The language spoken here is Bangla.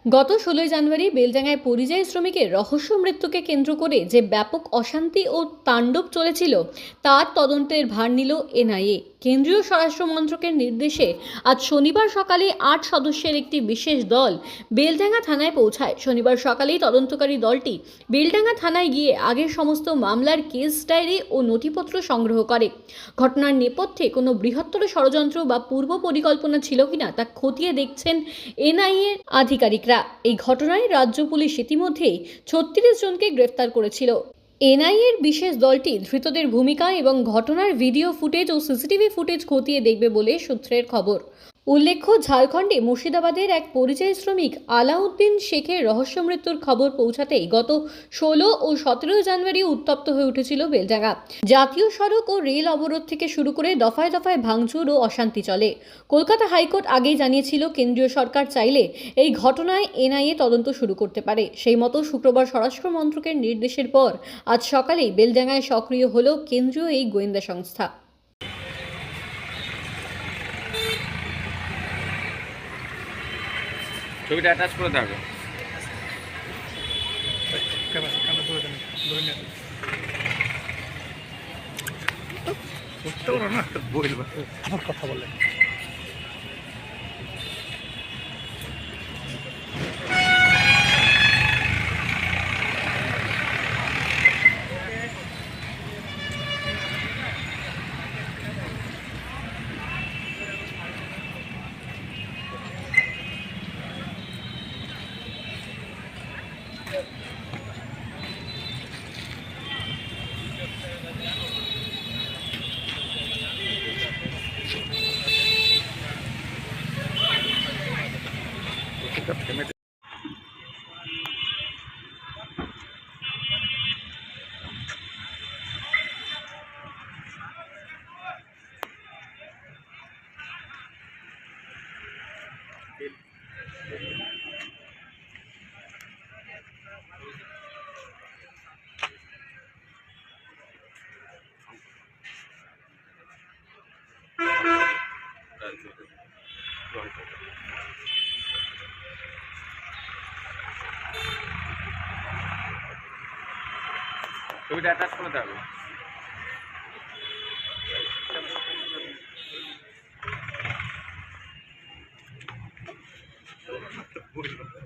গত 16 জানুয়ারি বেলডাঙ্গায় পরিযায়ী শ্রমিকের রহস্য মৃত্যুকে কেন্দ্র করে যে ব্যাপক অশান্তি ও তাণ্ডব চলেছিল তার তদন্তের ভার নিল এনআইএ। কেন্দ্রীয় স্বরাষ্ট্র মন্ত্রকের নির্দেশে আজ শনিবার সকালে 8 সদস্যের একটি বিশেষ দল বেলডাঙ্গা থানায় পৌঁছায়। শনিবার সকালেই তদন্তকারী দলটি বেলডাঙ্গা থানায় গিয়ে আগের সমস্ত মামলার কেস ডায়েরি ও নথিপত্র সংগ্রহ করে। ঘটনার নেপথ্যে কোনো বৃহত্তর ষড়যন্ত্র বা পূর্ব পরিকল্পনা ছিল কিনা তা খতিয়ে দেখছেন এনআইএ আধিকারিকরা। এই ঘটনায় রাজ্য পুলিশ ইতিমধ্যেই 36 জনকে গ্রেফতার করেছিল। এনআইএর বিশেষ দলটি ধৃতদের ভূমিকা এবং ঘটনার ভিডিও ফুটেজ ও সিসিটিভি ফুটেজ খতিয়ে দেখবে বলে সূত্রের খবর। উল্লেখ্য, ঝাড়খণ্ডে মুর্শিদাবাদের এক পরিযায়ী শ্রমিক আলাউদ্দিন শেখের রহস্য মৃত্যুর খবর পৌঁছাতেই গত 16 ও 17 জানুয়ারি উত্তপ্ত হয়ে উঠেছিল বেলডাঙ্গা। জাতীয় সড়ক ও রেল অবরোধ থেকে শুরু করে দফায় দফায় ভাঙচুর ও অশান্তি চলে। কলকাতা হাইকোর্ট আগেই জানিয়েছিল কেন্দ্রীয় সরকার চাইলে এই ঘটনায় এনআইএ তদন্ত শুরু করতে পারে। সেই মতো শুক্রবার স্বরাষ্ট্র মন্ত্রকের নির্দেশের পর আজ সকালেই বেলডাঙ্গায় সক্রিয় হল কেন্দ্রীয় এই গোয়েন্দা সংস্থা। ছবিটা অ্যাটাচ করে থাকবে। কথা বলে ছবিটা অ্যাটাচ করে থাকবে। বলবো